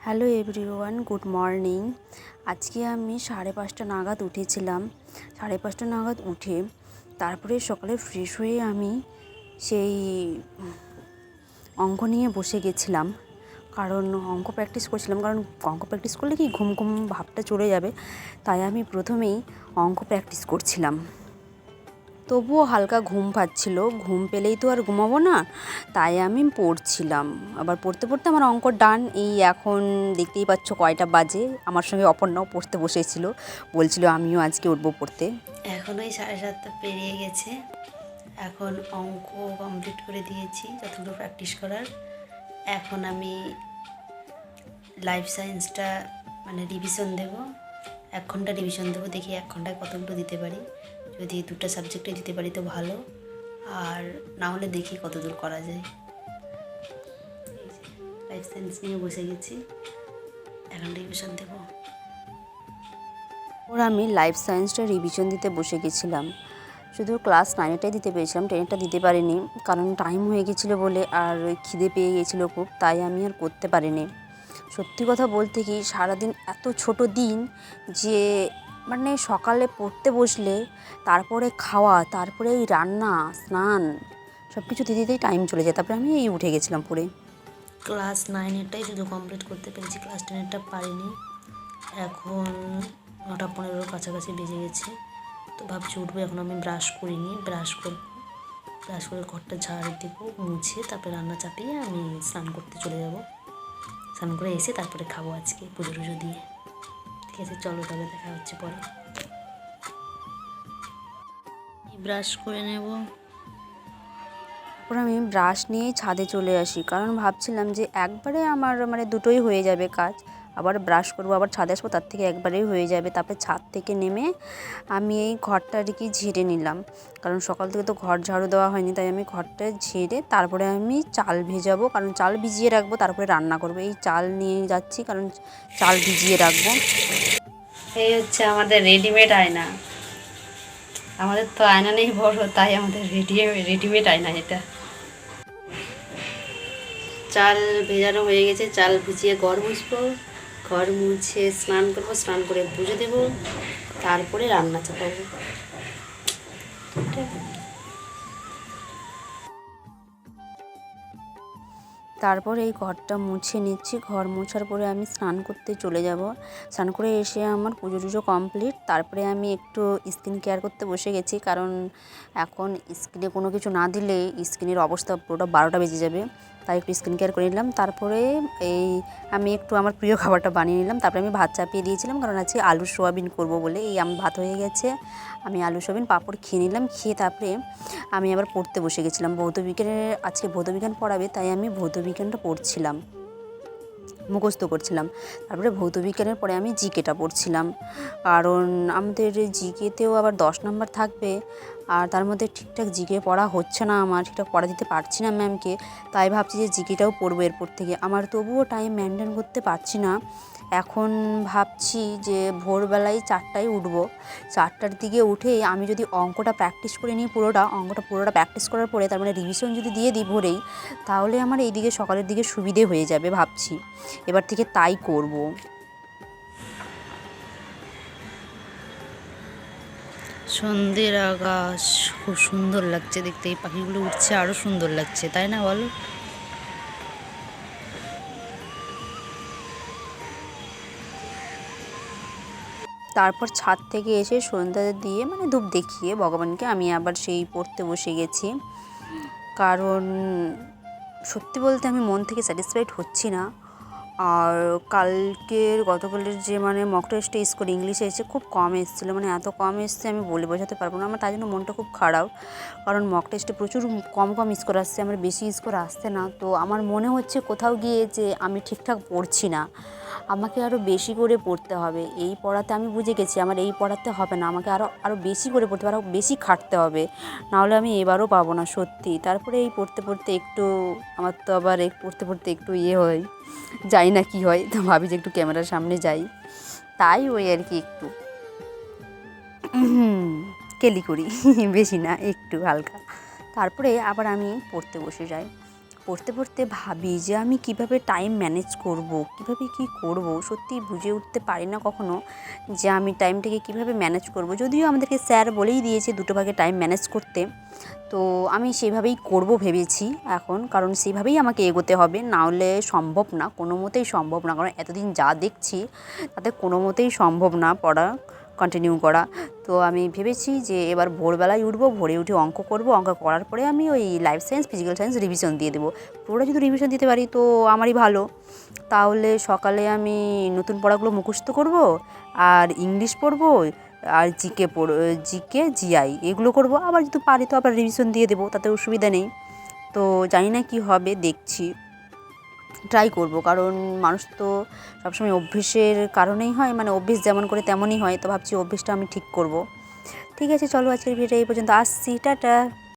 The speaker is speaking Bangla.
Hello everyone, good morning. আজকে আমি 5:30 নাগাদ উঠেছিলাম। 5:30 নাগাদ উঠে তারপরে সকালে ফ্রেশ হয়ে আমি সেই অঙ্ক নিয়ে বসে গেছিলাম। কারণ অঙ্ক প্র্যাকটিস করছিলাম, কারণ অঙ্ক প্র্যাকটিস করলে কি ঘুম ঘুম ভাবটা চলে যাবে, তাই আমি প্রথমেই অঙ্ক প্র্যাকটিস করছিলাম। তবুও হালকা ঘুম পাচ্ছিল, ঘুম পেলেই তো আর ঘুমাবো না, তাই আমি পড়ছিলাম। আবার পড়তে পড়তে আমার অঙ্ক ডান। এই এখন দেখতেই পাচ্ছ কয়টা বাজে। আমার সঙ্গে অপর্ণাও পড়তে বসেছিল, বলছিল আমিও আজকে উঠবো পড়তে। এখন ওই 7:30 পেরিয়ে গেছে। এখন অঙ্ক কমপ্লিট করে দিয়েছি যতগুলো প্র্যাকটিস করার। এখন আমি লাইফ সায়েন্সটা রিভিশন দেব। 1 ঘন্টা রিভিশন দেবো, দেখি 1 ঘন্টায় কতগুলো দিতে পারি। যদি 2টা সাবজেক্টে দিতে পারি তো ভালো, আর না হলে দেখি কতদূর করা যায়। লাইফ সায়েন্স নিয়ে বসে গেছি, এখন রিভিশন দেবো। ওর আমি লাইফ সায়েন্সটা রিভিশন দিতে বসে গেছিলাম। শুধু ক্লাস 9টাই দিতে পেরেছিলাম, 10টা দিতে পারিনি, কারণ টাইম হয়ে গেছিলো বলে আর খিদে পেয়ে গেছিলো খুব, তাই আমি আর করতে পারিনি। সত্যি কথা বলতে কি, সারাদিন এত ছোট দিন যে সকালে পড়তে বসলে তারপরে খাওয়া, তারপরে এই রান্না, স্নান সব কিছু দিতে দিতেই টাইম চলে যায়। তারপরে আমি এই উঠে গেছিলাম পড়ে। ক্লাস 9এরটাই শুধু কমপ্লিট করতে পেরেছি, ক্লাস 10এরটা পারিনি। এখন 9:15 কাছাকাছি বেজে গেছে, তো ভাবছি উঠবো। এখন আমি ব্রাশ করিনি, ব্রাশ করে ঘরটা ঝাড় দেবো, মুছে তারপরে রান্না চাপিয়ে আমি স্নান করতে চলে যাব। স্নান করে এসে তারপরে খাবো আজকে পুজো টুজো দিয়ে। ঠিক আছে, চলো তবে দেখা হচ্ছে পরে। ব্রাশ করে নেব। তারপর আমি ব্রাশ নিয়েই ছাদে চলে আসি, কারণ ভাবছিলাম যে একবারে আমার দুটোই হয়ে যাবে কাজ। আবার ব্রাশ করবো, আবার ছাদে আসবো, তার থেকে একবারেই হয়ে যাবে। তারপরে ছাদ থেকে নেমে আমি এই ঘরটা আর কি ঝেড়ে নিলাম, কারণ সকাল থেকে তো ঘর ঝাড়ু দেওয়া হয়নি, তাই আমি ঘরটা ঝেড়ে তারপরে আমি চাল ভেজাবো, কারণ চাল ভিজিয়ে রাখবো, তারপরে রান্না করবো। এই চাল নিয়ে যাচ্ছি, কারণ চাল ভিজিয়ে রাখবো। এই হচ্ছে আমাদের রেডিমেড আয়না। আমাদের তো আয়না নেই বড়, তাই আমাদের রেডিমেড আয়না এটা। চাল ভেজানো হয়ে গেছে, চাল ভিজিয়ে ঘর মুছবো, ঘর মুছে স্নান করবো, স্নান করে পুজো দেবো, তারপরে রান্না চাপাবো। তারপর এই ঘরটা মুছে নিচ্ছি। ঘর মোছার পরে আমি স্নান করতে চলে যাব। স্নান করে এসে আমার পুজো টুজো কমপ্লিট। তারপরে আমি একটু স্কিন কেয়ার করতে বসে গেছি, কারণ এখন স্কিনে কোনো কিছু না দিলে স্কিনের অবস্থা পুরোটা 12টা বেজে যাবে, তাই একটু স্কিন কেয়ার করে নিলাম। তারপরে আমি একটু আমার প্রিয় খাবারটা বানিয়ে নিলাম। তারপরে আমি ভাত চাপিয়ে দিয়েছিলাম, কারণ আজকে আলু সোয়াবিন করব বলে। আমার ভাত হয়ে গেছে, আমি আলু সোয়াবিন পাঁপড় খেয়ে নিলাম। খেয়ে তারপরে আমি আবার পড়তে বসে গেছিলাম। আজকে ভৌতবিজ্ঞান পড়াবে, তাই আমি ভৌতবিজ্ঞানটা পড়ছিলাম, মুখস্থ করছিলাম। তারপরে ভৌতবিজ্ঞানের পরে আমি জিকেটা পড়ছিলাম, কারণ আমাদের জিকেতেও আবার 10 নম্বর থাকবে, আর তার মধ্যে ঠিকঠাক জিকে পড়া হচ্ছে না, আমার ঠিকঠাক পড়া দিতে পারছি না ম্যামকে। তাই ভাবছি যে জিকেটাও পড়বো এরপর থেকে। আমার তবুও টাইম মেনটেন করতে পারছি না। এখন ভাবছি যে ভোরবেলায় 4টায় উঠবো। 4টার দিকে উঠে আমি যদি অঙ্কটা প্র্যাকটিস করে নিই, অঙ্কটা পুরোটা প্র্যাকটিস করার পরে তার রিভিশন যদি দিয়ে দিই ভোরেই, তাহলে আমার এইদিকে সকালের দিকে সুবিধে হয়ে যাবে ভাবছি। এবার থেকে তাই করব। সন্ধ্যের আকাশ খুব সুন্দর লাগছে দেখতে, এই পাখিগুলো উঠছে আরো সুন্দর লাগছে, তাই না বলো? তারপর ছাদ থেকে এসে সন্ধ্যা দিয়ে ধূপ দেখিয়ে ভগবানকে আমি আবার সেই পড়তে বসে গেছি। কারণ সত্যি বলতে আমি মন থেকে স্যাটিসফাইড হচ্ছি না। আর গতকালের যে মক টেস্টে স্কোর ইংলিশে এসে খুব কম এসেছিলো, এত কম এসছে আমি বলে বোঝাতে পারবো না। আমার তাই জন্য মনটা খুব খারাপ, কারণ মক টেস্টে প্রচুর কম স্কোর আসছে, আমার বেশি স্কোর আসছে না। তো আমার মনে হচ্ছে কোথাও গিয়ে যে আমি ঠিকঠাক পড়ছি না, আমাকে আরও বেশি করে পড়তে হবে। এই পড়াতে আমি বুঝে গেছি আমার এই পড়াতে হবে না, আমাকে আরও বেশি করে পড়তে হবে, আরও বেশি খাটতে হবে, নাহলে আমি এবারও পাবো না সত্যি। তারপরে এই পড়তে পড়তে একটু আমার তো আবার পড়তে পড়তে একটু হয়, জানি না কি হয়, তো ভাবি যে একটু ক্যামেরার সামনে যাই, তাই ওই আর কি একটু কেলি করি, বেশি না, একটু হালকা। তারপরে আবার আমি পড়তে বসে যাই। পড়তে পড়তে ভাবি যে আমি কিভাবে টাইম ম্যানেজ করব, কিভাবে কি করব, সত্যিই বুঝে উঠতে পারি না কখনো যে আমি টাইমটাকে কিভাবে ম্যানেজ করব। যদিও আমাদেরকে স্যার বলেই দিয়েছে 2টো ভাগে টাইম ম্যানেজ করতে, তো আমি সেভাবেই করব ভেবেছি এখন, কারণ সেভাবেই আমাকে এগোতে হবে, না হলে সম্ভব না, কোনো মতেই সম্ভব না। কারণ এতদিন যা দেখছি তাতে কোনো মতেই সম্ভব না পড়া কন্টিনিউ করা। তো আমি ভেবেছি যে এবার ভোরবেলায় উঠবো, ভোরে উঠে অঙ্ক করব, অঙ্ক করার পরে আমি ওই life science, physical science revision দিয়ে দেবো। পুরোটা যদি রিভিশন দিতে পারি তো আমারই ভালো। তাহলে সকালে আমি নতুন পড়াগুলো মুখস্থ করব, আর ইংলিশ পড়বো, আর জিকে জিআই এগুলো করব। আবার যদি পারি তো আবার রিভিশন দিয়ে দেবো, তাতে অসুবিধা নেই। তো জানি না কি হবে, দেখছি, ট্রাই করব। কারণ মানুষ তো সবসময় অভ্যেসের কারণেই হয়, মানে অভ্যেস যেমন করে তেমনই হয়। তো ভাবছি অভ্যেসটা আমি ঠিক করব। ঠিক আছে, চলো আজকের ভিডিওটা এই পর্যন্ত, আসছি, টাটা।